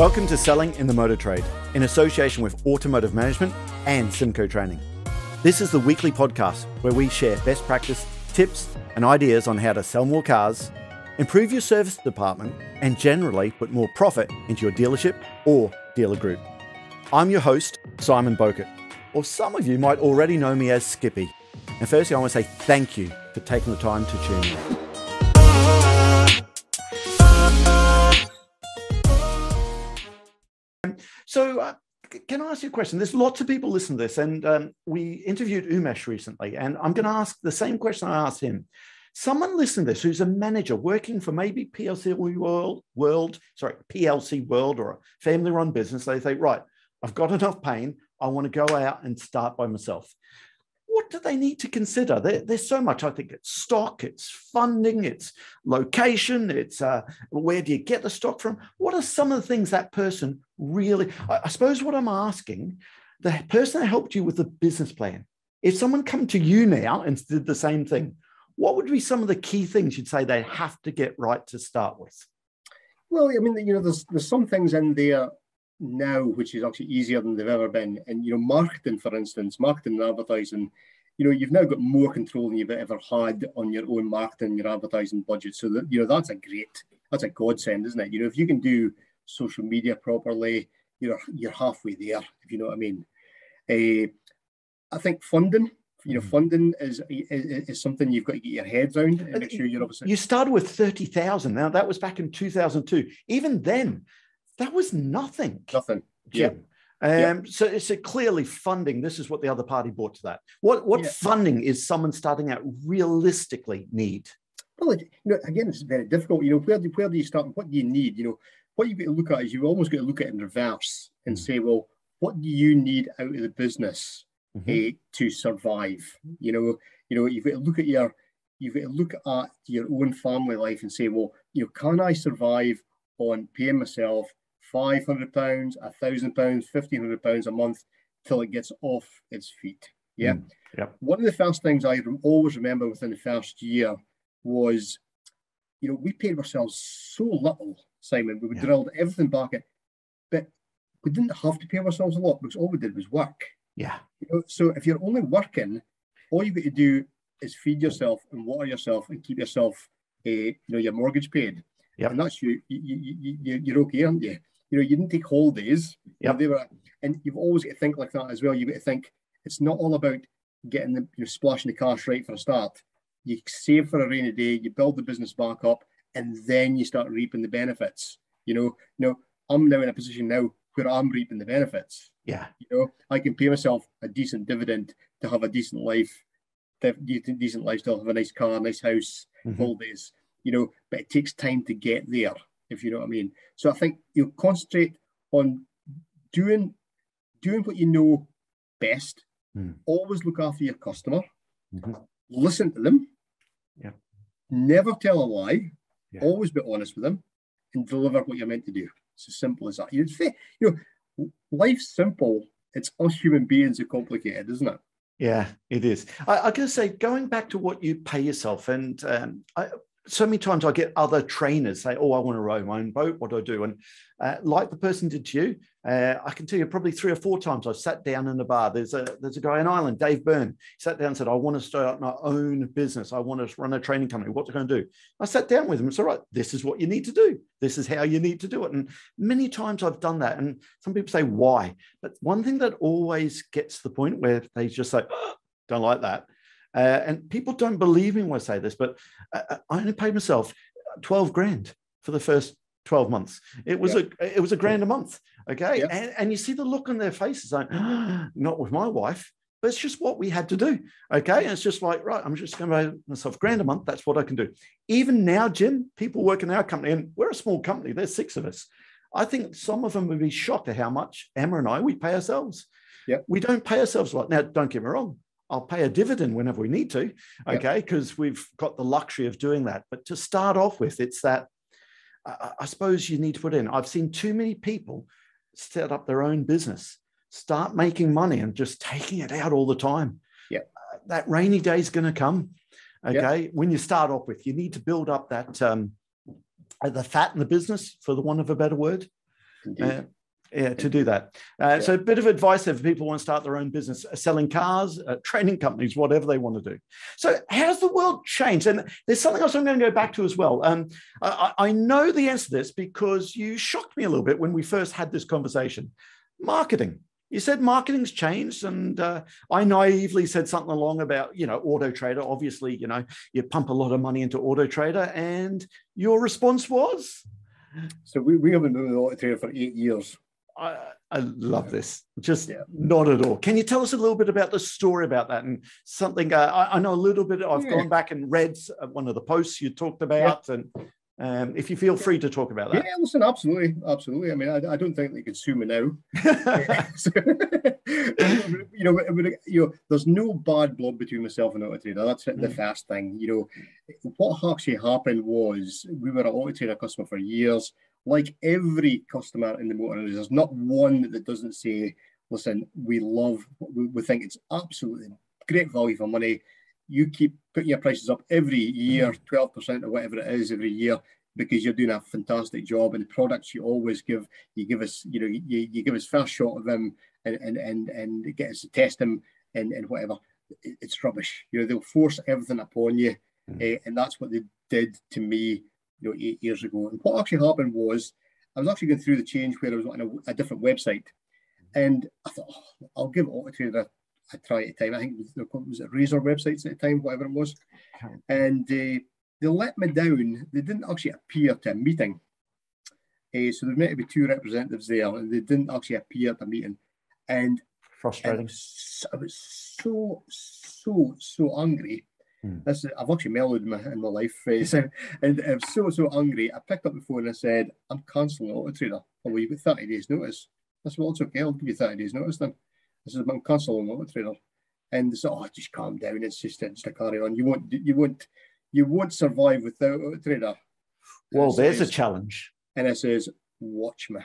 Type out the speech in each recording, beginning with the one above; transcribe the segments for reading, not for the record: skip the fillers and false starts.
Welcome to Selling in the Motor Trade, in association with Automotive Management and symcotraining. This is the weekly podcast where we share best practice, tips, and ideas on how to sell more cars, improve your service department, and generally put more profit into your dealership or dealer group. I'm your host, Simon Bowkett, or some of you might already know me as Skippy. And firstly, I want to say thank you for taking the time to tune in. So can I ask you a question? There's lots of people listening to this, and we interviewed Umesh recently, and I'm going to ask the same question I asked him. Someone listening to this who's a manager working for maybe PLC World or a family-run business, they think, right, I've got enough pain. I want to go out and start by myself. What do they need to consider? There's so much. I think it's stock, it's funding, it's location, it's where do you get the stock from? What are some of the things that person really, I suppose what I'm asking, the person that helped you with the business plan, if someone come to you now and did the same thing, what would be some of the key things you'd say they have to get right to start with? Well, I mean, there's some things in there now which is actually easier than they've ever been. And, marketing, for instance, marketing and advertising, you've now got more control than you've ever had on your own marketing, your advertising budget. So that, that's a godsend, isn't it? If you can do social media properly, you're halfway there, if you know what I mean. I think funding, funding is something you've got to get your head around and make sure you're obviously. You started with 30,000. Now that was back in 2002. Even then, that was nothing. Nothing. Jim. So it's clearly funding. This is what the other party brought to that. What funding is someone starting out realistically need? Well, again, it's very difficult. Where do you start? What do you need? What you've got to look at is you've almost got to look at it in reverse and say, well, what do you need out of the business to survive? You've got to look at your own family life and say, well, can I survive on paying myself £500, £1,000, £1,500 a month till it gets off its feet? One of the first things I always remember within the first year was, we paid ourselves so little, Simon. We drilled everything back at, but we didn't have to pay ourselves a lot because all we did was work. So if you're only working, all you've got to do is feed yourself and water yourself and keep yourself, your mortgage paid. And that's you're okay, aren't you? You didn't take holidays. And you've always got to think like that as well. You've got to think it's not all about getting splashing the cash right for a start. You save for a rainy day, you build the business back up, and then you start reaping the benefits. I'm now in a position now where I'm reaping the benefits. I can pay myself a decent dividend to have a decent life, decent lifestyle, have a nice car, nice house, holidays. But it takes time to get there, if you know what I mean. So I think you concentrate on doing what you know best. Always look after your customer. Listen to them. Never tell a lie. Always be honest with them and deliver what you're meant to do. It's as simple as that. Life's simple. It's us human beings who complicate it, isn't it? Yeah, it is. I gotta say, going back to what you pay yourself, and so many times I get other trainers say, oh, I want to row my own boat. What do I do? And like the person did to you, I can tell you probably 3 or 4 times I've sat down in a bar. There's a guy in Ireland, Dave Byrne. He sat down and said, I want to start my own business. I want to run a training company. What's it going to do? I sat down with him and said, right, this is what you need to do. This is how you need to do it. And many times I've done that. And some people say, why? But one thing that always gets to the point where they just say, oh, don't like that. And people don't believe me when I say this, but I only paid myself 12 grand for the first 12 months. It was a grand a month. Okay. And you see the look on their faces like, not with my wife, but it's just what we had to do. Okay. And it's just like, right, I'm just going to pay myself grand a month. That's what I can do. Even now, Jim, people work in our company, and we're a small company. There's 6 of us. I think some of them would be shocked at how much Emma and I, we pay ourselves. We don't pay ourselves a lot. Now, don't get me wrong. I'll pay a dividend whenever we need to, okay, because we've got the luxury of doing that. But to start off with, it's that, I suppose you need to put in. I've seen too many people set up their own business, start making money and just taking it out all the time. That rainy day is going to come, okay? When you start off with, you need to build up that the fat in the business, for the want of a better word. Indeed. To do that. So a bit of advice there for people who want to start their own business, selling cars, training companies, whatever they want to do. So how's the world changed? And there's something else I'm going to go back to as well. I know the answer to this because you shocked me a little bit when we first had this conversation. Marketing. You said marketing's changed, and I naively said something along about, Auto Trader. Obviously, you pump a lot of money into Auto Trader, and your response was? So we haven't been with Auto Trader for 8 years. I love this. Just not at all. Can you tell us a little bit about the story about that and something? I know a little bit. I've gone back and read one of the posts you talked about, and if you feel free to talk about that. Yeah, listen, absolutely. I mean, I don't think they could sue me now. There's no bad blood between myself and Auto Trader. That's the first thing. What actually happened was we were an Auto Trader customer for years. Like every customer in the motor industry, there's not one that doesn't say, listen, we think it's absolutely great value for money. You keep putting your prices up every year, 12% or whatever it is every year, because you're doing a fantastic job. And the products you always give, you give us first shot of them and get us to test them and whatever. It's rubbish. They'll force everything upon you. And that's what they did to me 8 years ago. And what actually happened was I was actually going through the change where I was on a different website, and I thought, I'll give Auto Trader a try at a time. I think it was Razor websites at the time, whatever it was. And they let me down. They didn't actually appear to a meeting. So there might be 2 representatives there, and they didn't actually appear at a meeting. And frustrating. I was so angry. I've actually mellowed in my life, and I'm so angry. I picked up the phone and I said, "I'm cancelling Auto Trader." "Oh, well, you've got 30 days notice." I said, "Well, it's okay. I'll give you 30 days notice then." I said, "I'm cancelling Auto Trader." And they said, "Oh, just calm down. It's just a carry on. You won't survive without Auto Trader." Well, there's a challenge. And it says, "Watch me."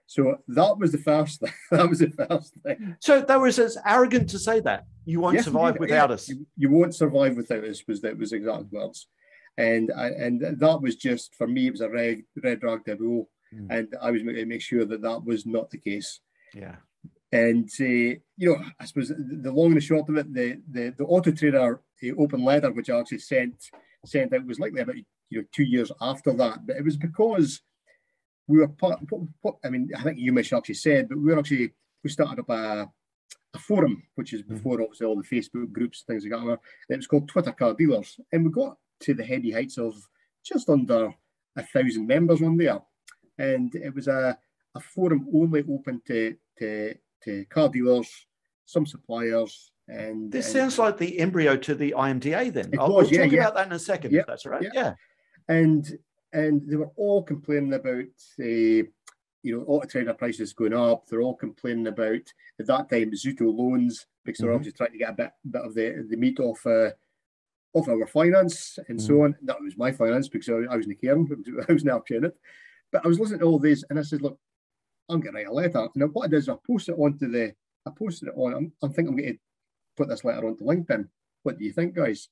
So that was the first thing. That was the first thing. So that was as arrogant to say that you won't survive without us. You won't survive without us was exact words, and that was just, for me, it was a red rag to roll, and I was making to make sure that was not the case. Yeah. And I suppose the long and the short of it, the Auto Trader open letter, which I actually sent out, was likely about 2 years after that, but it was because we were part. I mean, I think you may have actually said, but we started up a forum, which is before obviously all the Facebook groups, things like that. And it was called Twitter Car Dealers, and we got to the heady heights of just under 1,000 members on there, and it was a forum only open to car dealers, some suppliers, and this sounds like the embryo to the IMDA. Then we'll talk about that in a second, if that's all right. Yeah. And they were all complaining about Auto Trader prices going up. They're all complaining about, at that time, Zuto loans, because they're obviously trying to get a bit of the meat off our finance and so on. That was my finance, because I was in the cairn. I was now in it. But I was listening to all this, and I said, "Look, I'm going to write a letter." And what I did is I posted it on. I think I'm going to put this letter onto LinkedIn. What do you think, guys?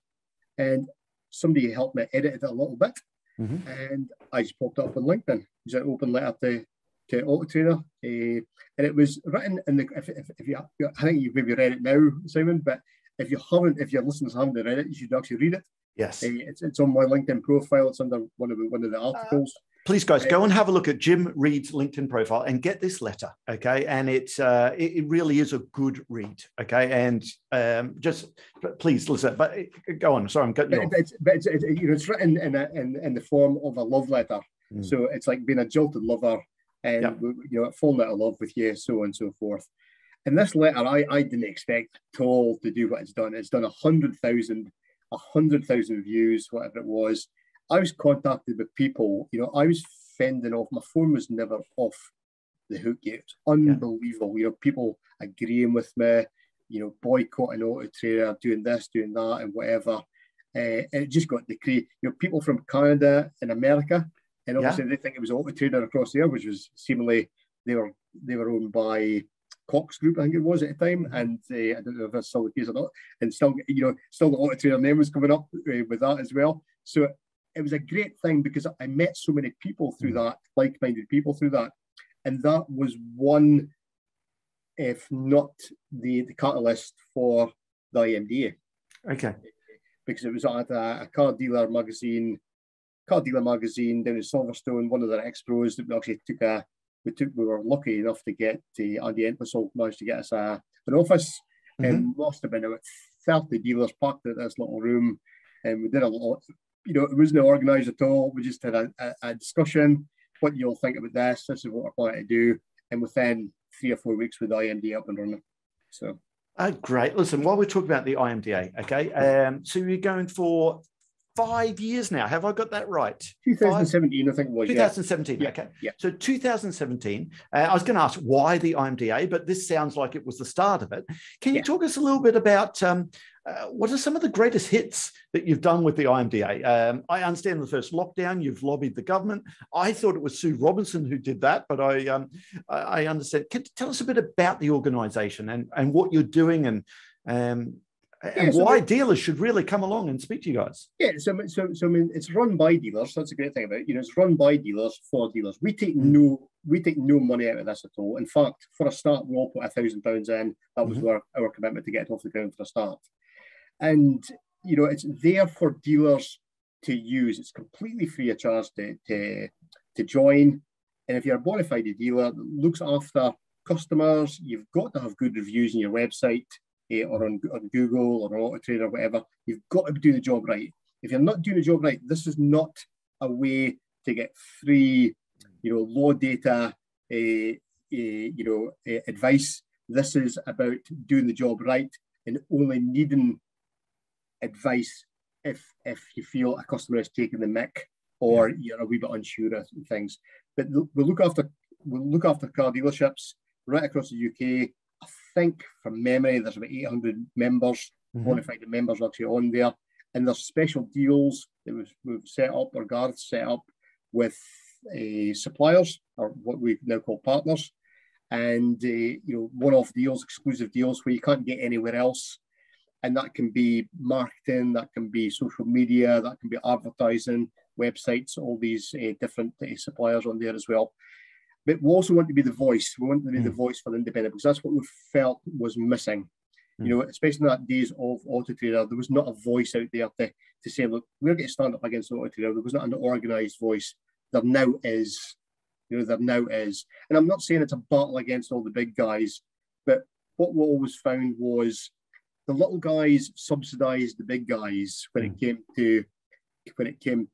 And somebody helped me edit it a little bit. And I just popped up on LinkedIn. It was an open letter to Auto Trader, and it was written in the. If you, I think you've maybe read it now, Simon. But if your listeners haven't read it, you should actually read it. Yes, it's on my LinkedIn profile. It's under one of the articles. Please, guys, go and have a look at Jim Reid's LinkedIn profile and get this letter, okay? And it really is a good read, okay? And just please listen. But go on. Sorry, I'm cutting you off. It's written in the form of a love letter. So it's like being a jilted lover, and falling out of love with you, so on and so forth. And this letter, I didn't expect at all to do what it's done. It's done 100,000 views, whatever it was. I was contacted with people, I was fending off. My phone was never off the hook yet. It's unbelievable. People agreeing with me, boycotting Auto Trader, doing this, doing that, and whatever. And it just got the crazy. People from Canada and America, and obviously they think it was Auto Trader across there, which was seemingly they were owned by Cox Group, I think it was at the time, and I don't know if that's still the case or not. And still the Auto Trader name was coming up with that as well. So it was a great thing, because I met so many people through that, like-minded people through that. And that was one, if not the catalyst for the IMDA. Okay. Because it was at a car dealer magazine down in Silverstone, one of their expos that we actually we were lucky enough to get Andy Entwistle managed to get us an office, and must have been about 30 dealers packed at this little room, and we did a lot. It wasn't organised at all. We just had a discussion. What you'll think about this? This is what we're planning to do, and within 3 or 4 weeks with the IMDA up and running. So. Great. Listen, while we're talking about the IMDA, okay, so you're going for 5 years now. Have I got that right? 2017, I think it was. 2017, yeah. okay. Yeah. So 2017, I was going to ask why the IMDA, but this sounds like it was the start of it. Can you talk us a little bit about what are some of the greatest hits that you've done with the IMDA? I understand the first lockdown, you've lobbied the government. I thought it was Sue Robinson who did that, but I understand. Can you tell us a bit about the organisation and what you're doing and why dealers should really come along and speak to you guys? Yeah, so I mean, it's run by dealers. That's a great thing about it. It's run by dealers for dealers. We take no money out of this at all. In fact, for a start, we all put £1,000 in. That was our commitment to get it off the ground for a start. And it's there for dealers to use. It's completely free of charge to join. And if you're a bona fide dealer that looks after customers, you've got to have good reviews on your website. Or on Google or Auto Trader or whatever, you've got to do the job right. If you're not doing the job right, this is not a way to get free, low data, advice. This is about doing the job right and only needing advice if you feel a customer is taking the mick or you're a wee bit unsure of things. But we'll look after car dealerships right across the UK. I think from memory, there's about 800 members, bona fide members actually on there. And there's special deals that we've set up, or Gareth set up with suppliers, or what we now call partners. And, one-off deals, exclusive deals where you can't get anywhere else. And that can be marketing, that can be social media, that can be advertising, websites, all these different suppliers on there as well. But we also want to be the voice. We want to be the voice for the independent, because that's what we felt was missing. Especially in that days of Auto Trader, there was not a voice out there to say, look, we're going to stand up against Auto Trader. There was not an organised voice. There now is. There now is. And I'm not saying it's a battle against all the big guys, but what we always found was the little guys subsidised the big guys when it came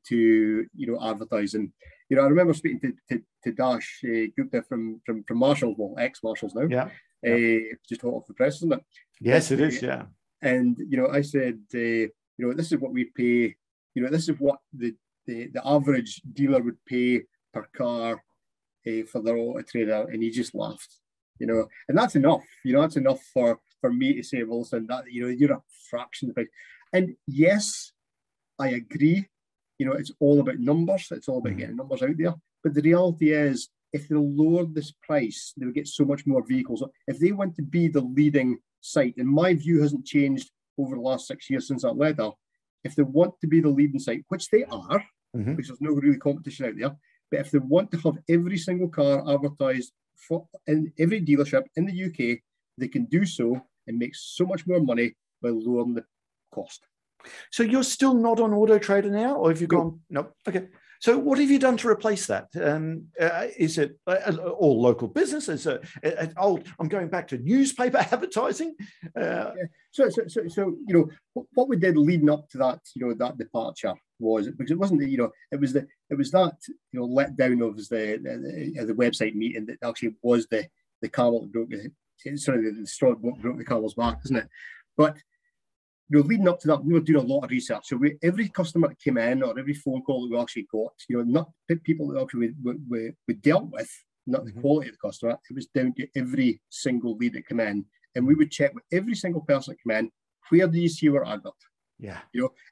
to advertising. I remember speaking to Dash Gupta from Marshall, well, ex-Marshalls now. Just hot off the press, isn't it? Yes, it is, yeah. And, I said, this is what we pay, this is what the average dealer would pay per car for their Auto Trader, and he just laughed, and that's enough, that's enough for me to say, well, listen, that, you're a fraction of the price. And yes, I agree. It's all about numbers. It's all about getting numbers out there. But the reality is, if they lowered this price, they would get so much more vehicles. If they want to be the leading site, and my view hasn't changed over the last 6 years since that letter, if they want to be the leading site, which they are, because there's no really competition out there, but if they want to have every single car advertised in every dealership in the UK, they can do so and make so much more money by lowering the cost. So you're still not on Auto Trader now, or have you gone? No. Okay. So what have you done to replace that? Is it all local business? Is it old? I'm going back to newspaper advertising. So what we did leading up to that, that departure was, because it wasn't it was that let down of the website meeting that actually was the camel that broke the straw that broke the camel's back, isn't it? But leading up to that, we were doing a lot of research. So every customer that came in, or every phone call that we actually got, not people that actually we dealt with, not the quality of the customer, it was down to every single lead that came in. And we would check with every single person that came in, where do you see our advert? Yeah.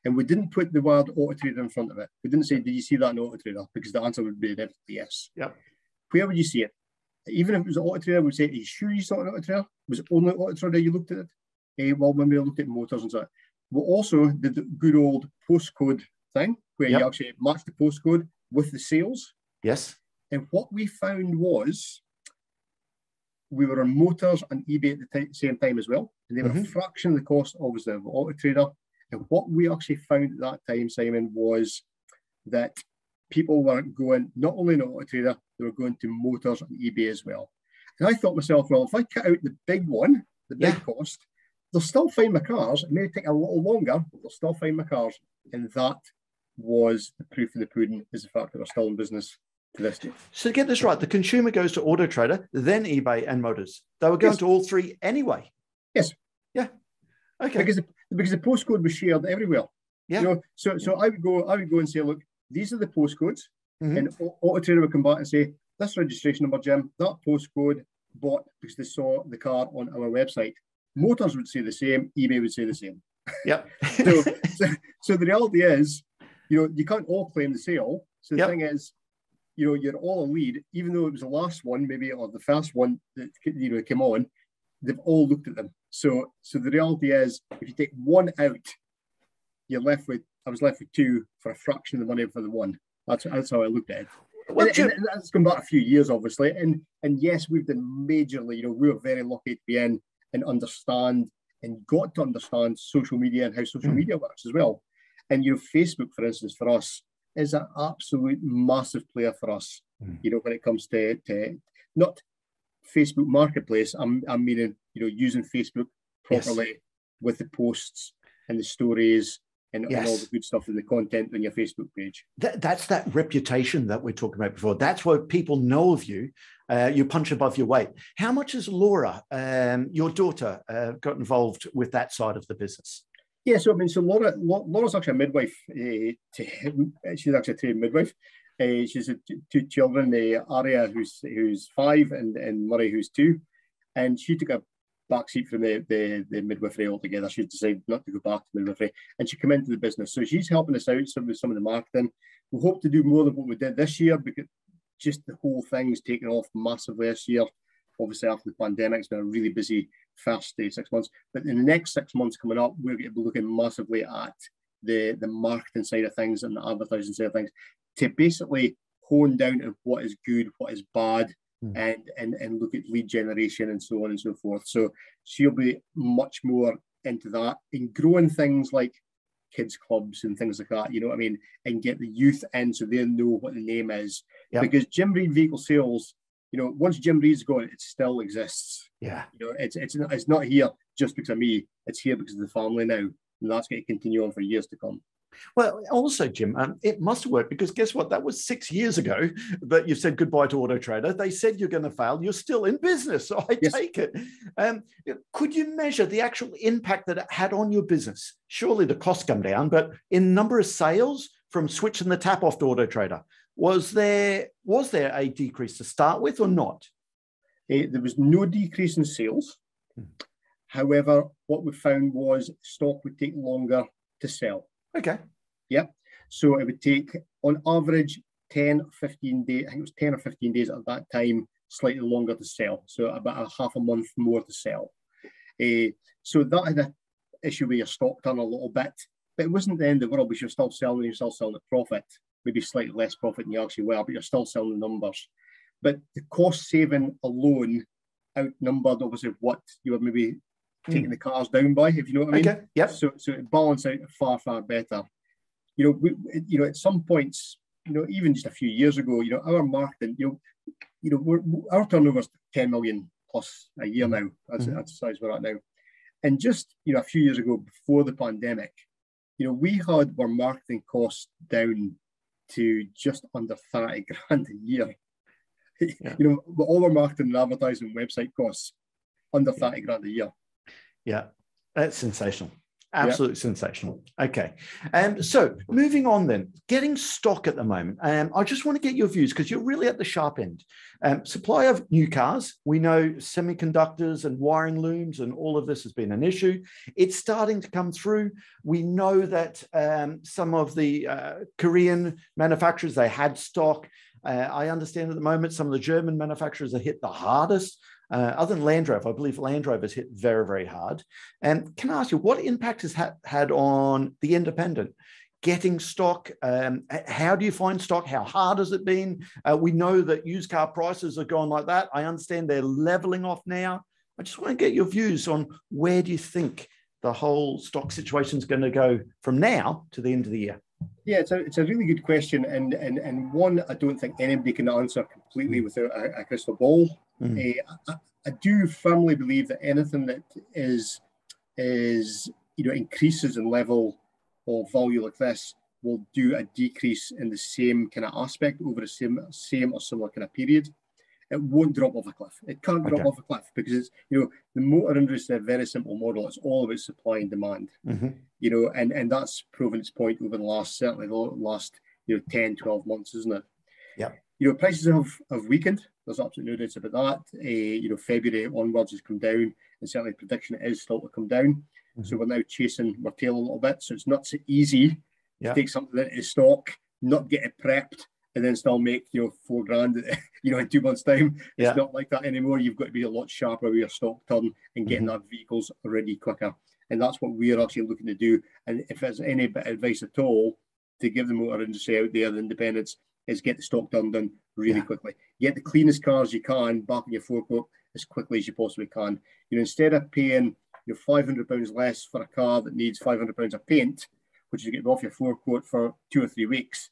And we didn't put the word Auto Trader in front of it. We didn't say, did you see that in Auto Trader? Because the answer would be definitely yes. Yeah. Where would you see it? Even if it was Auto Trader, we'd say, are you sure you saw it in Auto Trader? Was it only Auto Trader you looked at it? Well, when we looked at motors and so on. We also did the good old postcode thing, where you actually match the postcode with the sales. Yes. And what we found was we were on Motors and eBay at the same time as well. And they were a fraction of the cost, obviously, of Auto Trader. And what we actually found at that time, Simon, was that people weren't going, not only on Auto Trader, they were going to Motors and eBay as well. And I thought to myself, well, if I cut out the big one, the big cost, they'll still find my cars. It may take a little longer, but they'll still find my cars. And that was the proof of the pudding, is the fact that we're still in business to this day. So to get this right, the consumer goes to Auto Trader, then eBay and Motors. They were going to all three anyway. Yes. Yeah. Okay. Because the postcode was shared everywhere. Yeah. You know, so I would go and say, look, these are the postcodes, and Auto Trader would come back and say, this registration number, Jim, that postcode bought because they saw the car on our website. Motors would say the same, eBay would say the same. Yep. so the reality is, you know, you can't all claim the sale. So the thing is, you know, you're all a lead, even though it was the last one, maybe, or the first one that, you know, came on, they've all looked at them. So the reality is, if you take one out, I was left with two for a fraction of the money for the one. That's how I looked at it. Well, and that's gone back a few years, obviously. And yes, we've done majorly, you know, we were very lucky to be in and understand and got to understand social media and how social media works as well. And, you know, Facebook, for instance, for us, is an absolute massive player for us, you know, when it comes to not Facebook Marketplace. I'm meaning, you know, using Facebook properly with the posts and the stories and all the good stuff and the content on your Facebook page. That's that reputation that we're talking about before. That's what people know of you. You punch above your weight. How much has Laura, your daughter, got involved with that side of the business? Yeah, so I mean, so Laura's actually a midwife. She's actually a trained midwife. She's two children, Aria, who's 5, and Murray, who's 2. And she took a backseat from the midwifery altogether. She decided not to go back to midwifery, and she came into the business. So she's helping us out with some of the marketing. We hope to do more than what we did this year, because just the whole thing's taken off massively this year. Obviously, after the pandemic, it's been a really busy first 6 months. But in the next 6 months coming up, we're going to be looking massively at the marketing side of things and the advertising side of things to basically hone down on what is good, what is bad, and look at lead generation and so on and so forth. So she'll be much more into that and growing things like kids clubs and things like that, you know what I mean, and get the youth in so they know what the name is. Because Jim Reid Vehicle Sales, you know, once Jim Reid's gone, it still exists. Yeah. You know, it's not here just because of me. It's here because of the family now. And that's going to continue on for years to come. Well, also, Jim, it must have worked, because guess what? That was 6 years ago that you said goodbye to Auto Trader. They said you're going to fail. You're still in business, so I take it. Could you measure the actual impact that it had on your business? Surely the costs come down, but in number of sales from switching the tap off to Auto Trader, was there a decrease to start with or not? There was no decrease in sales. However, what we found was stock would take longer to sell. Okay. Yep. So it would take, on average, 10 or 15 days. I think it was 10 or 15 days at that time, slightly longer to sell. So about a half a month more to sell. So that had an issue with your stock turn a little bit. But it wasn't the end of the world, because you're still selling, you're still selling at profit. Maybe slightly less profit than you actually were, but you're still selling the numbers. But the cost saving alone outnumbered, obviously, what you were maybe taking the cars down by, if you know what I mean. Okay. Yep. So it balanced out far, far better. You know, at some points, you know, even just a few years ago, you know, our marketing, our turnover is 10 million plus a year now. That's the size we're at now. And just, you know, a few years ago, before the pandemic, you know, we had our marketing costs down to just under 30 grand a year. You know, all our marketing and advertising website costs under 30 grand a year. Yeah, that's sensational. Absolutely sensational. Okay. So moving on then, getting stock at the moment. I just want to get your views, because you're really at the sharp end. Supply of new cars. We know semiconductors and wiring looms and all of this has been an issue. It's starting to come through. We know that some of the Korean manufacturers, they had stock. I understand at the moment some of the German manufacturers are hit the hardest. Other than Land Rover, I believe Land Rover's hit very, very hard. And can I ask you, what impact has had on the independent? getting stock? How do you find stock? How hard has it been? We know that used car prices are going like that. I understand they're leveling off now. I just want to get your views on where do you think the whole stock situation is going to go from now to the end of the year? Yeah, it's a really good question, and one I don't think anybody can answer completely without a crystal ball. I do firmly believe that anything that is increases in level of value like this will do a decrease in the same kind of aspect over the same or similar kind of period. It won't drop off a cliff. It can't drop off a cliff because it's, the motor industry is a very simple model. It's all about supply and demand, and that's proven its point over the last 10, 12 months, isn't it? Yeah. Prices have weakened. There's absolutely no doubt about that. February onwards has come down, and certainly the prediction is still to come down. So we're now chasing our tail a little bit. So it's not so easy to take something into stock, not get it prepped, and then still make $4,000 in 2 months' time. It's not like that anymore. You've got to be a lot sharper with your stock turn and getting that vehicles ready quicker. And that's what we're actually looking to do. And if there's any bit of advice at all to give the motor industry out there, the independents, is get the stock turn done really quickly. Get the cleanest cars you can back in your forecourt as quickly as you possibly can. Instead of paying £500 less for a car that needs £500 of paint, which you get off your forecourt for 2 or 3 weeks,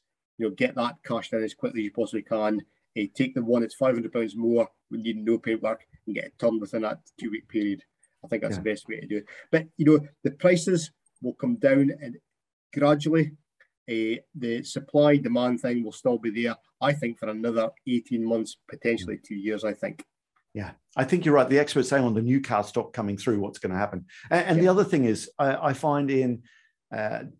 get that cashed in as quickly as you possibly can. Take the one that's £500 more, we need no paintwork, and get it turned within that 2-week period. I think that's the best way to do it. But the prices will come down and gradually. The supply demand thing will still be there, I think, for another 18 months, potentially 2 years, I think. Yeah, I think you're right. The experts saying on the new car stock coming through, what's going to happen. And the other thing is, I find in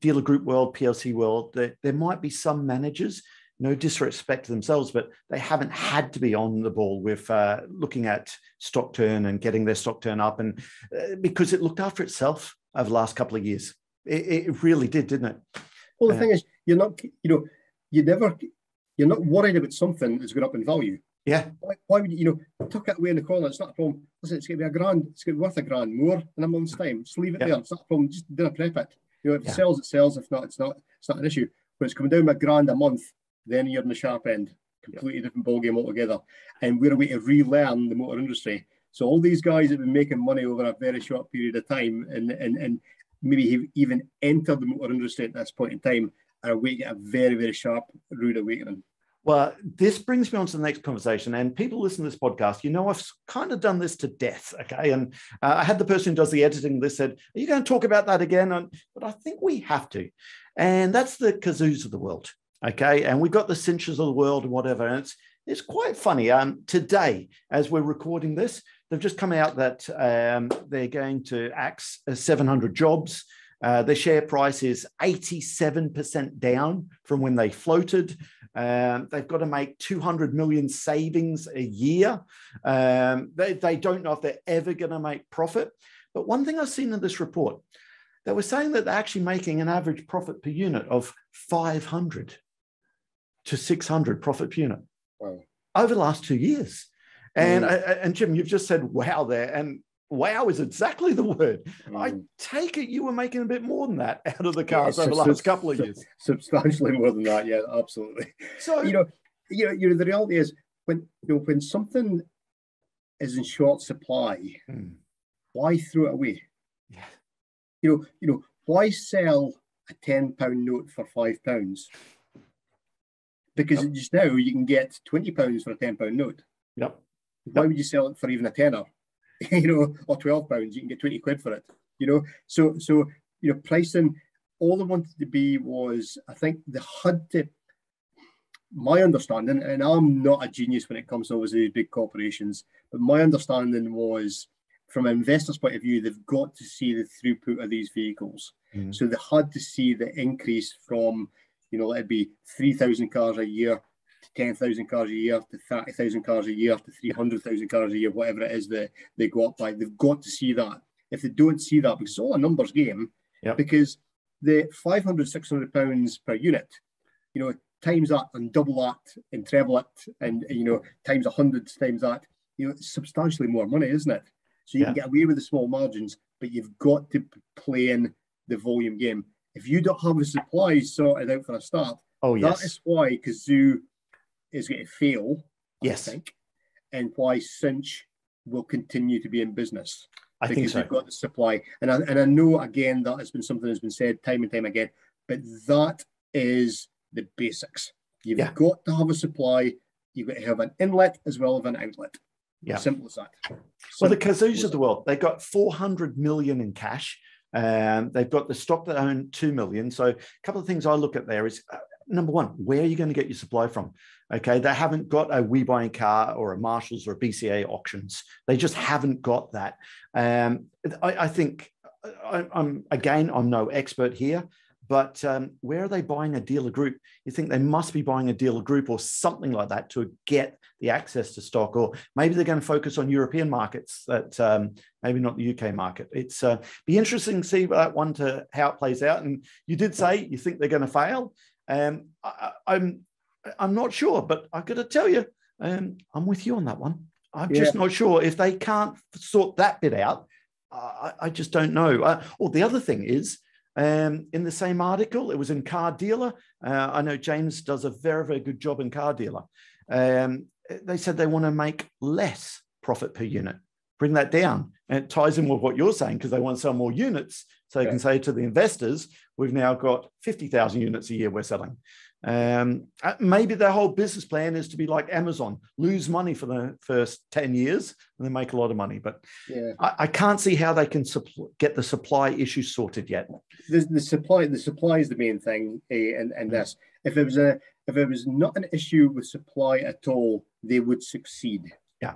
dealer group world, PLC world, that there might be some managers, no disrespect to themselves, but they haven't had to be on the ball with looking at stock turn and getting their stock turn up, and because it looked after itself over the last couple of years. It really did, didn't it? Well, the thing is, you're not worried about something that's going up in value. Yeah. Why would you, tuck it away in the corner? It's not a problem. Listen, it's going to be £1,000. It's going to be worth £1,000 more in a month's time. Just leave it there. It's not a problem. Just don't prep it. If it sells, it sells. If not, it's not an issue. When it's coming down by £1,000 a month, then you're in the sharp end. Completely different ballgame altogether. And we're a way to relearn the motor industry. So all these guys have been making money over a very short period of time, and maybe even entered the motor industry at this point in time, are awaiting a very, very sharp rude awakening. Well, this brings me on to the next conversation. And people listen to this podcast, I've kind of done this to death, okay? And I had the person who does the editing, they said, are you going to talk about that again? But I think we have to. And that's the kazoos of the world, okay? And we've got the cinches of the world and whatever. And it's quite funny. Today, as we're recording this, they've just come out that they're going to axe 700 jobs. The share price is 87% down from when they floated. They've got to make 200 million savings a year. They don't know if they're ever going to make profit. But one thing I've seen in this report, they were saying that they're actually making an average profit per unit of 500 to 600 profit per unit over the last 2 years. And Jim, you've just said wow there, and wow is exactly the word. I take it you were making a bit more than that out of the cars over the last couple of years. Substantially more than that, yeah, absolutely. So the reality is when something is in short supply, why throw it away? Yeah. Why sell a £10 note for £5? Because just now you can get £20 for a £10 note. Yep. Why would you sell it for even a tenner? Or £12, you can get 20 quid for it. So pricing, all I wanted to be was, I think they had to, my understanding, and I'm not a genius when it comes to obviously these big corporations, but my understanding was, from an investor's point of view, they've got to see the throughput of these vehicles. So they had to see the increase from, it'd be 3,000 cars a year to 10,000 cars a year to 30,000 cars a year to 300,000 cars a year, whatever it is that they go up by. They've got to see that. If they don't see that, because it's all a numbers game, because the £500, £600 per unit, times that and double that and treble it and, times 100 times that, it's substantially more money, isn't it? So you can get away with the small margins, but you've got to play in the volume game. If you don't have the supplies sorted out for a start, yes. that is why Kazoo is going to fail, yes. I think, and why Cinch will continue to be in business. I think because so. you've got the supply. And I know, again, that has been something that's been said time and time again, but that is the basics. You've got to have a supply. You've got to have an inlet as well as an outlet. Yeah. Simple as that. Well, the Kazoos of the world, they've got 400 million in cash. They've got the stock that own 2 million. So a couple of things I look at there is, number one, where are you going to get your supply from? Okay, they haven't got a We Buy a Car or a Marshalls or a BCA auctions. They just haven't got that. I think, I'm no expert here, but where are they buying a dealer group? You think they must be buying a dealer group or something like that to get the access to stock, or maybe they're going to focus on European markets, that maybe not the UK market. It's be interesting to see that one, to how it plays out. And you did say you think they're going to fail. I'm not sure, but I've got to tell you, I'm with you on that one. I'm just not sure if they can't sort that bit out. I just don't know. Or the other thing is, in the same article, it was in Car Dealer. I know James does a very, very good job in Car Dealer. They said they want to make less profit per unit, bring that down. And it ties in with what you're saying, because they want to sell more units. So they can say to the investors, we've now got 50,000 units a year we're selling. Maybe their whole business plan is to be like Amazon, lose money for the first 10 years and then make a lot of money. But I can't see how they can get the supply issue sorted yet. The supply is the main thing. And this, if it was not an issue with supply at all, they would succeed. Yeah.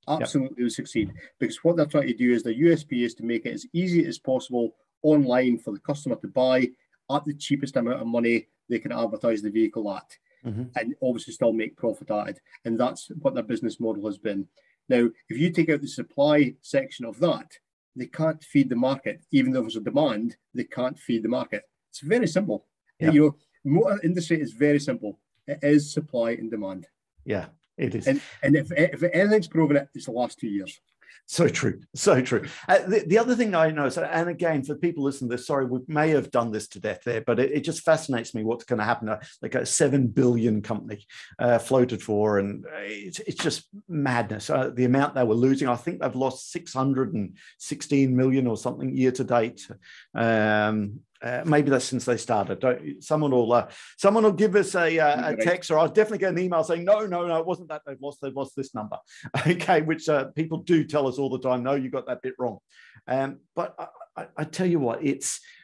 Absolutely would succeed. Because what they're trying to do is, the USP is to make it as easy as possible online for the customer to buy at the cheapest amount of money they can advertise the vehicle at, and obviously still make profit at it. And that's what their business model has been. Now, if you take out the supply section of that, they can't feed the market. Even though there's a demand, they can't feed the market. It's very simple. You know, motor industry is very simple. It is supply and demand. Yeah, it is. And if anything's proven it, it's the last 2 years. So true. So true. The other thing I know, and again, for people listening to this, sorry, we may have done this to death there, but it just fascinates me what's going to happen. Like a 7 billion company floated for, and it's just madness. The amount they were losing, I think they've lost 616 million or something year to date. Maybe that's since they started. Someone will give us a text, or I'll definitely get an email saying, no, it wasn't that they've lost this number. Okay, which people do tell us all the time, no, you got that bit wrong. But I tell you what,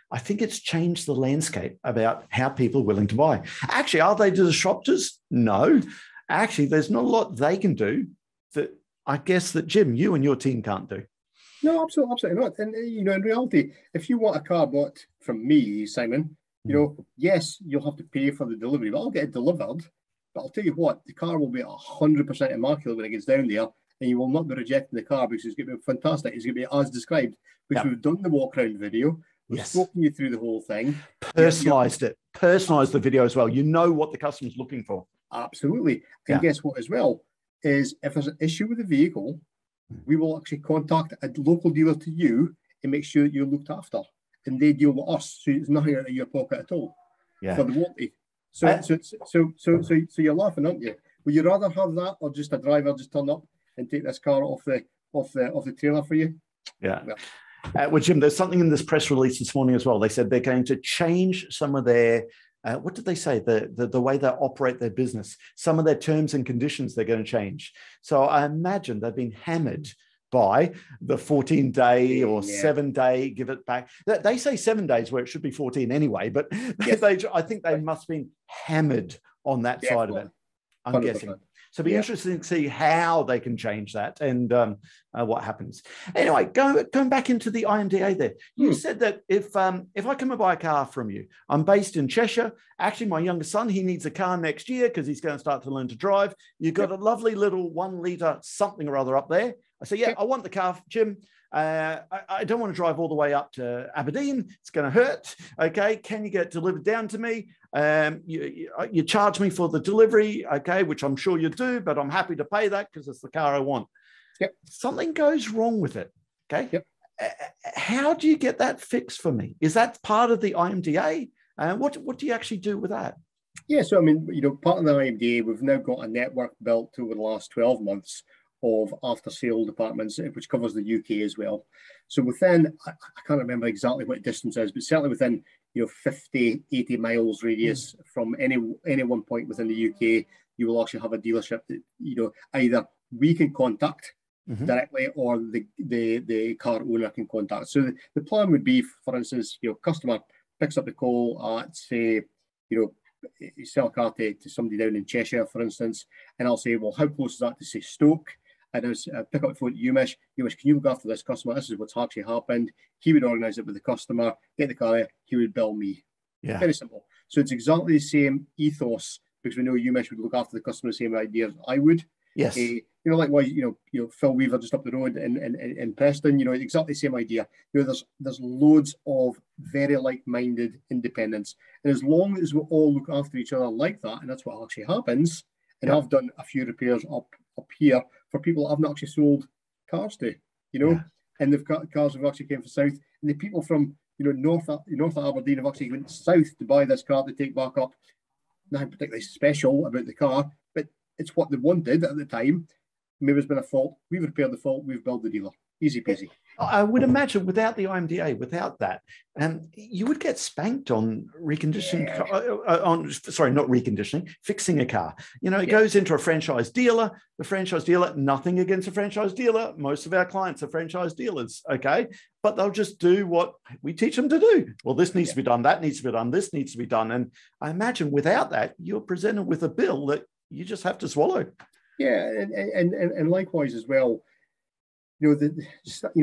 I think it's changed the landscape about how people are willing to buy. Actually, are they disruptors? No. Actually, there's not a lot they can do that I guess that, Jim, you and your team can't do. No, absolutely not. And, you know, in reality, if you want a car bought from me, Simon, you know, yes, you'll have to pay for the delivery, but I'll get it delivered. But I'll tell you what, the car will be 100% immaculate when it gets down there, and you will not be rejecting the car, because it's going to be fantastic. It's going to be as described, because we've done the walk around video. We've spoken you through the whole thing. Personalized it. Personalized the video as well. You know what the customer's looking for. Absolutely. And guess what as well, is if there's an issue with the vehicle, we will actually contact a local dealer to you and make sure that you're looked after, and they deal with us, so it's nothing out of your pocket at all for the warranty. So you're laughing, aren't you? Would you rather have that, or just a driver just turn up and take this car off the trailer for you? Well, Jim, there's something in this press release this morning as well. They said they're going to change some of their what did they say? The way they operate their business, some of their terms and conditions they're going to change. So I imagine they've been hammered by the 14-day or 7-day, give it back. They say 7 days where it should be 14 anyway, but I think they must have been hammered on that side of it, I'm 100%. Guessing. So it'll be interesting to see how they can change that and what happens. Anyway, going back into the IMDA there, you said that if I come and buy a car from you, I'm based in Cheshire. Actually, my youngest son, he needs a car next year because he's going to start to learn to drive. You've got a lovely little 1 litre something or other up there. I say, I want the car, Jim. I don't want to drive all the way up to Aberdeen. It's going to hurt. Okay, can you get it delivered down to me? You charge me for the delivery, okay, which I'm sure you do, but I'm happy to pay that because it's the car I want. Something goes wrong with it, okay? How do you get that fixed for me? Is that part of the IMDA? What do you actually do with that? Yeah, so I mean, part of the IMDA, we've now got a network built over the last 12 months of after-sale departments, which covers the UK as well. So within, I can't remember exactly what distance is, but certainly within 50, 80 miles radius from any one point within the UK, you will actually have a dealership that either we can contact directly or the car owner can contact. So the plan would be, for instance, customer picks up the call at, say, sell a car to somebody down in Cheshire, for instance, and I'll say, well, how close is that to, say, Stoke? And I pick up the phone to Umish. Umish, can you look after this customer? This is what's actually happened. He would organise it with the customer, get the car there, he would bill me. Yeah. Very simple. So it's exactly the same ethos, because we know Umish would look after the customer the same idea as I would. Yes. Likewise, Phil Weaver just up the road in Preston, exactly the same idea. There's loads of very like-minded independents. And as long as we all look after each other like that, and that's what actually happens, and I've done a few repairs up here for people I've not actually sold cars to, and they've got cars have actually came from south, and the people from north Aberdeen have actually went south to buy this car to take back up. Nothing particularly special about the car, but it's what they wanted at the time. Maybe it's been a fault. We've repaired the fault. We've built the dealer. Easy peasy. I would imagine without the IMDA, without that, you would get spanked on reconditioning, not reconditioning, fixing a car. It goes into a franchise dealer. The franchise dealer, nothing against a franchise dealer. Most of our clients are franchise dealers, okay? But they'll just do what we teach them to do. Well, this needs to be done, that needs to be done, this needs to be done. And I imagine without that, you're presented with a bill that you just have to swallow. Yeah, and likewise as well,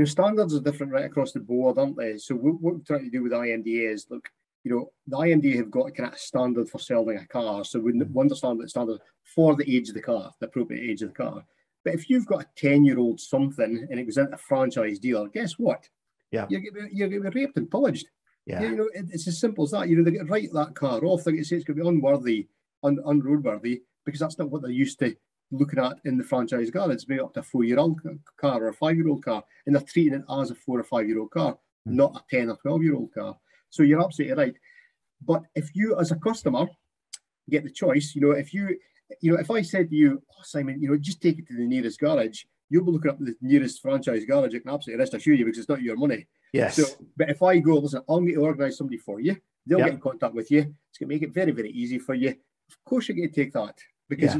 standards are different right across the board, aren't they? So what we're trying to do with IMDA is, look, the IMDA have got a kind of standard for selling a car. So we understand that standard for the age of the car, the appropriate age of the car. But if you've got a 10-year-old something and it goes into a franchise dealer, guess what? Yeah. You're going to be raped and pillaged. Yeah. It's as simple as that. They get write that car off. They say it's going to be unworthy, unroadworthy, because that's not what they're used to looking at in the franchise garage. It's maybe up to a 4-year-old car or a 5-year-old car, and they're treating it as a 4 or 5-year-old car, not a 10 or 12-year-old car. So you're absolutely right. But if you, as a customer, get the choice, if I said to you, oh, Simon, just take it to the nearest garage, you'll be looking up the nearest franchise garage. I can absolutely rest assure you, because it's not your money. Yes. So, but if I go, listen, I'm going to organise somebody for you. They'll get in contact with you. It's going to make it very, very easy for you. Of course, you're going to take that, because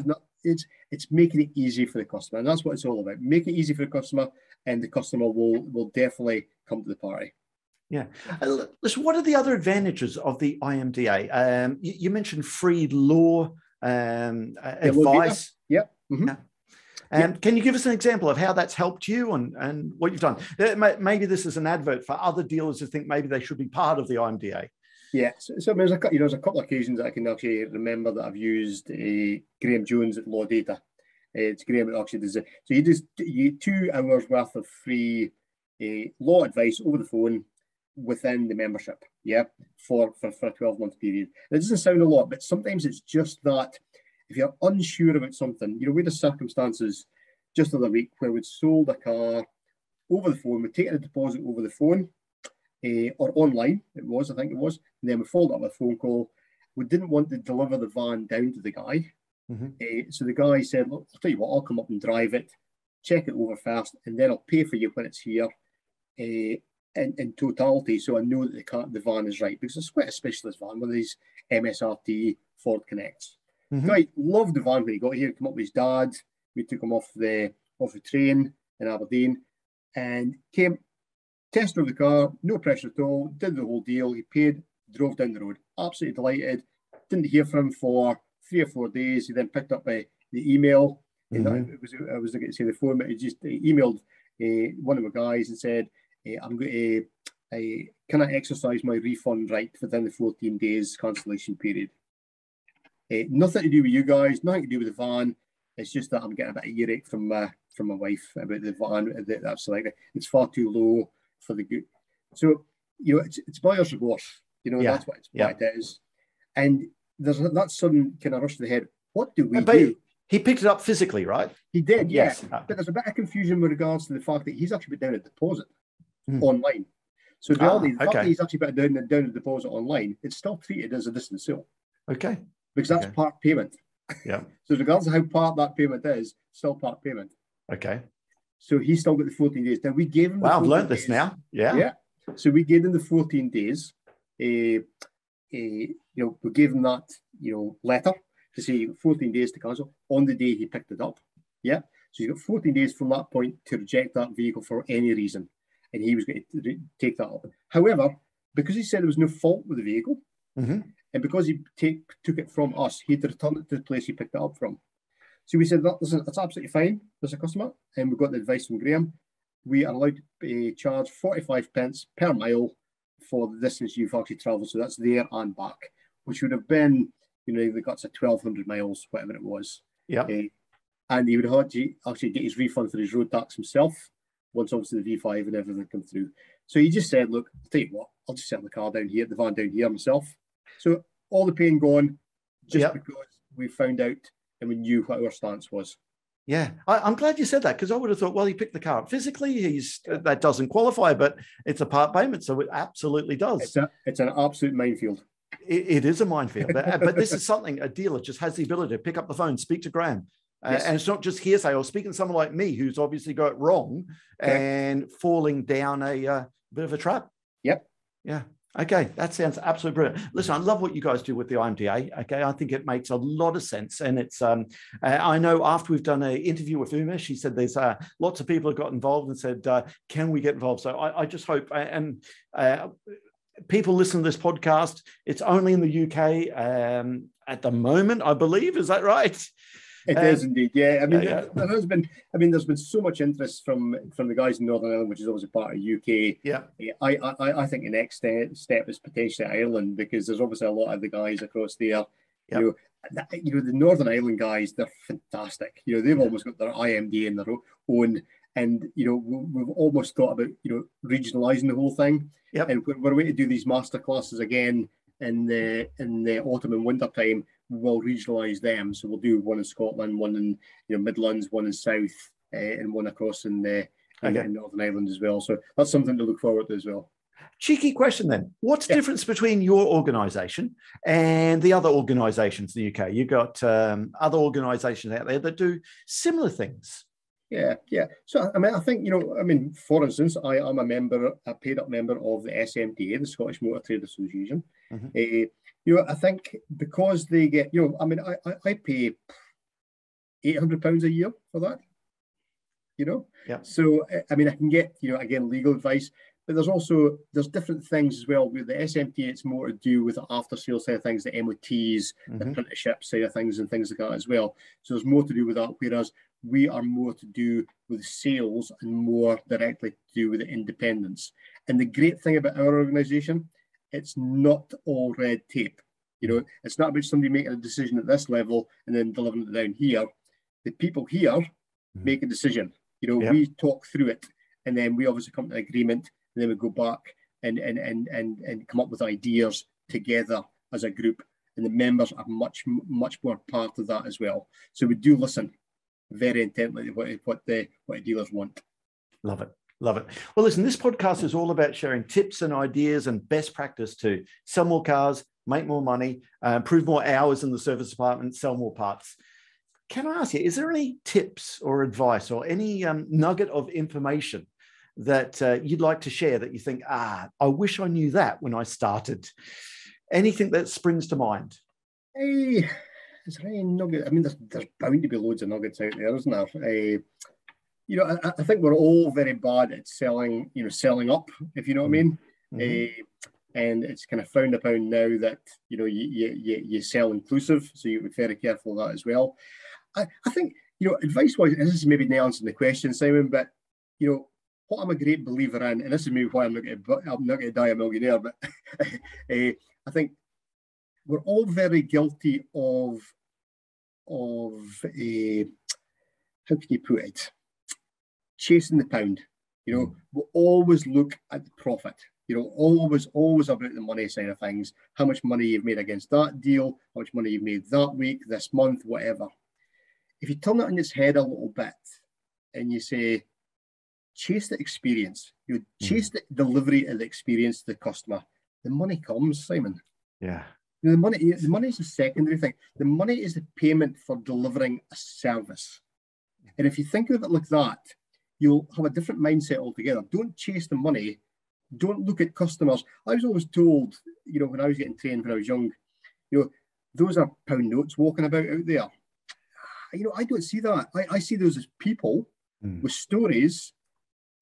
it's making it easy for the customer, and that's what it's all about. Make it easy for the customer, and the customer will definitely come to the party. Yeah. Listen, what are the other advantages of the IMDA? You mentioned free law advice. Yep. Can you give us an example of how that's helped you and what you've done? Maybe this is an advert for other dealers who think maybe they should be part of the IMDA. Yeah, so there's a couple of occasions that I can actually remember that I've used Graham Jones at Law Data. It's Graham that actually does it. So he does 2 hours worth of free law advice over the phone within the membership, for a 12-month period. It doesn't sound a lot, but sometimes it's just that if you're unsure about something, we had circumstances just the other week where we'd sold a car over the phone, we'd taken a deposit over the phone, or online, I think it was, and then we followed up with a phone call. We didn't want to deliver the van down to the guy. So the guy said, look, I'll tell you what, I'll come up and drive it, check it over first, and then I'll pay for you when it's here in totality, so I know that the van is right, because it's quite a specialist van, one of these MSRT Ford Connects. The guy loved the van when he got here, come up with his dad, we took him off the train in Aberdeen, and came, test drove the car, no pressure at all, did the whole deal, he paid, drove down the road, absolutely delighted. Didn't hear from him for 3 or 4 days. He then picked up the email. I was going to say the phone, but he just emailed one of my guys and said, I'm going to, can I exercise my refund right within the 14 days cancellation period? Nothing to do with you guys, nothing to do with the van. It's just that I'm getting a bit of earache from my wife about the van that I've selected. It's far too low for the good. So, it's buyer's remorse. That's what it is. And there's that sudden kind of rush to the head. What do we do? He picked it up physically, right? He did, yes. But there's a bit of confusion with regards to the fact that he's actually put down a deposit. online. So the fact that okay. he's actually put down the deposit online, it's still treated as a distant sale. Okay. Because that's part payment. Yeah. So regardless of how part that payment is, still part payment. Okay. So he's still got the 14 days. Now we gave him the 14 I've learned days. this now. Yeah. Yeah. So we gave him the 14 days. We gave him that, letter to say 14 days to cancel on the day he picked it up. Yeah. So he's got 14 days from that point to reject that vehicle for any reason. And he was going to take that up. However, because he said there was no fault with the vehicle, and because he took it from us, he had to return it to the place he picked it up from. So we said, listen, that's absolutely fine as a customer. And we got the advice from Graham. We are allowed to charge 45 pence per mile for the distance you've actually travelled. So that's there and back, which would have been, they got to 1,200 miles, whatever it was. Yeah. And he would have had to actually get his refund for his road tax himself, once obviously the V5 and everything come through. So he just said, look, I'll tell you what, I'll just sell the car down here, the van down here myself. So all the pain gone, just because we found out and we knew what our stance was. Yeah, I'm glad you said that, because I would have thought, well, he picked the car up physically. That doesn't qualify, but it's a part payment, so it absolutely does. It's an absolute minefield. It is a minefield, but this is something a dealer just has the ability to pick up the phone, speak to Graham. Yes. And it's not just hearsay or speaking to someone like me who's obviously got it wrong and falling down a bit of a trap. Yep. Yeah. Okay. That sounds absolutely brilliant. Listen, I love what you guys do with the IMDA. Okay. I think it makes a lot of sense. And it's, I know after we've done an interview with Uma, she said there's lots of people have got involved and said, can we get involved? So I just hope, and people listen to this podcast. It's only in the UK at the moment, I believe. Is that right? It is indeed, yeah. I mean, there has been. I mean, there's been so much interest from the guys in Northern Ireland, which is obviously part of UK. Yeah. I think the next step is potentially Ireland, because there's obviously a lot of the guys across there. Yep. The Northern Ireland guys, they're fantastic. They've almost got their IMD in their own, and we've almost thought about regionalising the whole thing. Yep. And we're going to do these master classes again in the autumn and winter time. We'll regionalise them, so we'll do one in Scotland, one in Midlands, one in South, and one across in Northern Ireland as well. So that's something to look forward to as well. Cheeky question then: what's the difference between your organisation and the other organisations in the UK? You've got other organisations out there that do similar things. Yeah. So I think for instance, I am a paid-up member of the SMT, the Scottish Motor Trade Association. I think because they get, I pay £800 a year for that. Yeah. So I can get again legal advice, but there's different things as well. With the SMT, it's more to do with the after-sale side of things, the MOTs, the apprenticeship side of things, and things like that as well. So there's more to do with that, whereas we are more to do with sales and more directly to do with the independence. And the great thing about our organisation, it's not all red tape. It's not about somebody making a decision at this level and then delivering it down here. The people here make a decision. We talk through it, and then we obviously come to an agreement, and then we go back and come up with ideas together as a group. And the members are much more part of that as well. So we do listen very intently to what the dealers want. Love it. Love it. Well, listen, this podcast is all about sharing tips and ideas and best practice to sell more cars, make more money, improve more hours in the service department, sell more parts. Can I ask you, is there any tips or advice or any nugget of information that you'd like to share that you think, I wish I knew that when I started? Anything that springs to mind? Is there any nugget? There's bound to be loads of nuggets out there, isn't there? I think we're all very bad at selling up, if you know what I mean. And it's kind of frowned upon now that you sell inclusive, so you be very careful of that as well. I think advice-wise, and this is maybe not answering the question, Simon, but what I'm a great believer in, and this is maybe why I'm not going to die a millionaire, but I think we're all very guilty of how can you put it? Chasing the pound. We always look at the profit. Always about the money side of things. How much money you've made against that deal, how much money you've made that week, this month, whatever. If you turn it on its head a little bit and you say, chase the experience. You chase the delivery of the experience to the customer. The money comes, Simon. Yeah. The money is a secondary thing. The money is the payment for delivering a service. And if you think of it like that, you'll have a different mindset altogether. Don't chase the money. Don't look at customers. I was always told, when I was getting trained when I was young, those are pound notes walking about out there. I don't see that. I see those as people with stories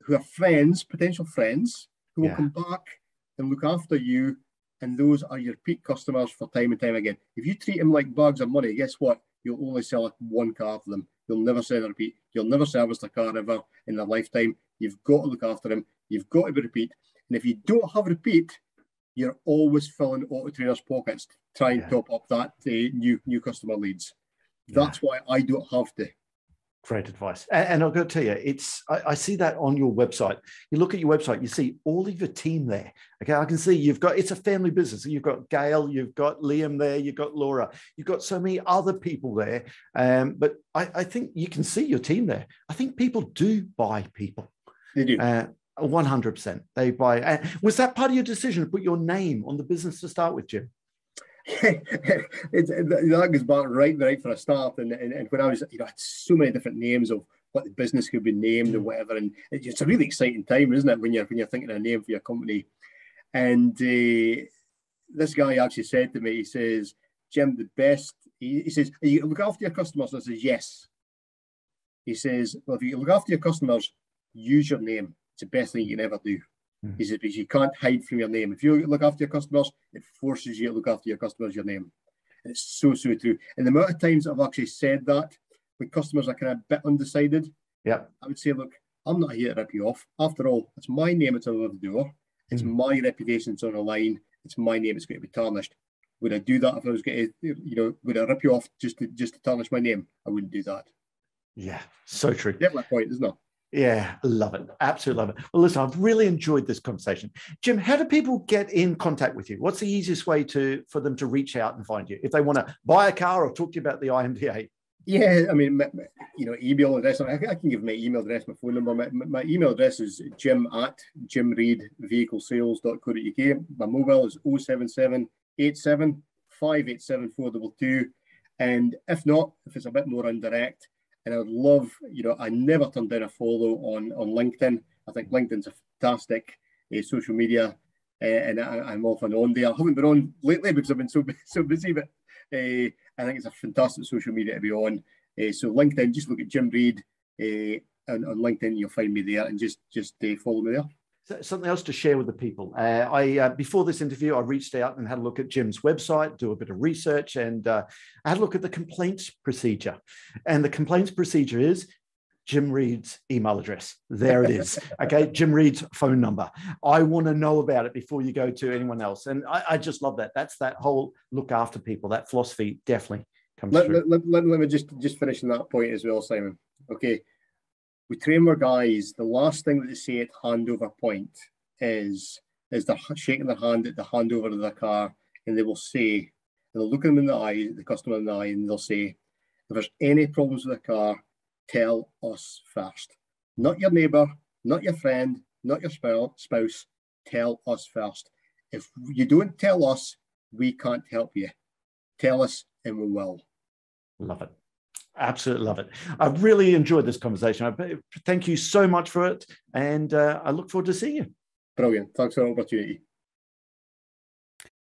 who are friends, potential friends, who will come back and look after you. And those are your repeat customers for time and time again. If you treat them like bags of money, guess what? You'll only sell one car for them. You'll never sell a repeat. You'll never service the car ever in their lifetime. You've got to look after them. You've got to be repeat. And if you don't have repeat, you're always filling auto trainers' pockets to try and top up that new customer leads. That's why I don't have to. Great advice. And I've got to tell you, I see that on your website. You look at your website, you see all of your team there. Okay, I can see it's a family business. You've got Gail, you've got Liam there, you've got Laura, you've got so many other people there. But I think you can see your team there. I think people do buy people. They do. 100%. They buy. Was that part of your decision to put your name on the business to start with, Jim? That goes back right for a start, and when I was, I had so many different names of what the business could be named and whatever, and it's a really exciting time, isn't it, when you're thinking of a name for your company. And this guy actually said to me, he says, Jim, the best, he says, you look after your customers. And I says, yes. He says, well, if you look after your customers, use your name. It's the best thing you can ever do. He said, because you can't hide from your name. If you look after your customers, it forces you to look after your customers, your name. And it's so true. And the amount of times I've actually said that when customers are kind of a bit undecided, I would say, look, I'm not here to rip you off. After all, it's my name that's over the door. It's my reputation that's on the line. It's my name that's going to be tarnished. Would I do that if I was going to, would I rip you off just to tarnish my name? I wouldn't do that. Yeah, so true. You get my point, isn't it? Yeah, love it. Absolutely love it. Well, listen, I've really enjoyed this conversation. Jim, how do people get in contact with you? What's the easiest way for them to reach out and find you if they want to buy a car or talk to you about the IMDA? Yeah, I mean, email address. I can give my email address, my phone number. My email address is jim@jimreidvehiclesales.co.uk. My mobile is 077 87 587 422. And if not, if it's a bit more indirect, and I would love, I never turn down a follow on LinkedIn. I think LinkedIn's a fantastic social media, and I'm often on there. I haven't been on lately because I've been so busy, but I think it's a fantastic social media to be on. So LinkedIn, just look at Jim Reid, and on LinkedIn you'll find me there, and just follow me there. Something else to share with the people. Before this interview, I reached out and had a look at Jim's website, do a bit of research, and I had a look at the complaints procedure. And the complaints procedure is Jim Reid's email address. There it is. Okay, Jim Reid's phone number. I want to know about it before you go to anyone else. And I just love that. That's that whole look after people. That philosophy definitely comes through. Let me just finish on that point as well, Simon. Okay. We train our guys. The last thing that they say at handover point is they're shaking their hand at the handover of their car, and they will say, and they'll look them in the eye, the customer in the eye, and they'll say, if there's any problems with the car, tell us first. Not your neighbour, not your friend, not your spouse. Tell us first. If you don't tell us, we can't help you. Tell us, and we will. Love it. Absolutely love it. I've really enjoyed this conversation. Thank you so much for it. And I look forward to seeing you. Brilliant. Thanks for the opportunity.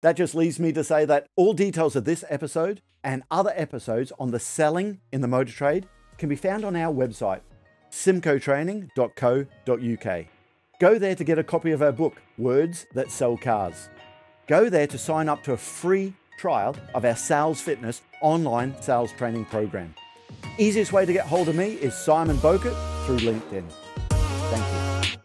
That just leaves me to say that all details of this episode and other episodes on the selling in the motor trade can be found on our website, symcotraining.co.uk. Go there to get a copy of our book, Words That Sell Cars. Go there to sign up to a free trial of our Sales Fitness online sales training program. Easiest way to get hold of me is Simon Bowkett through LinkedIn. Thank you.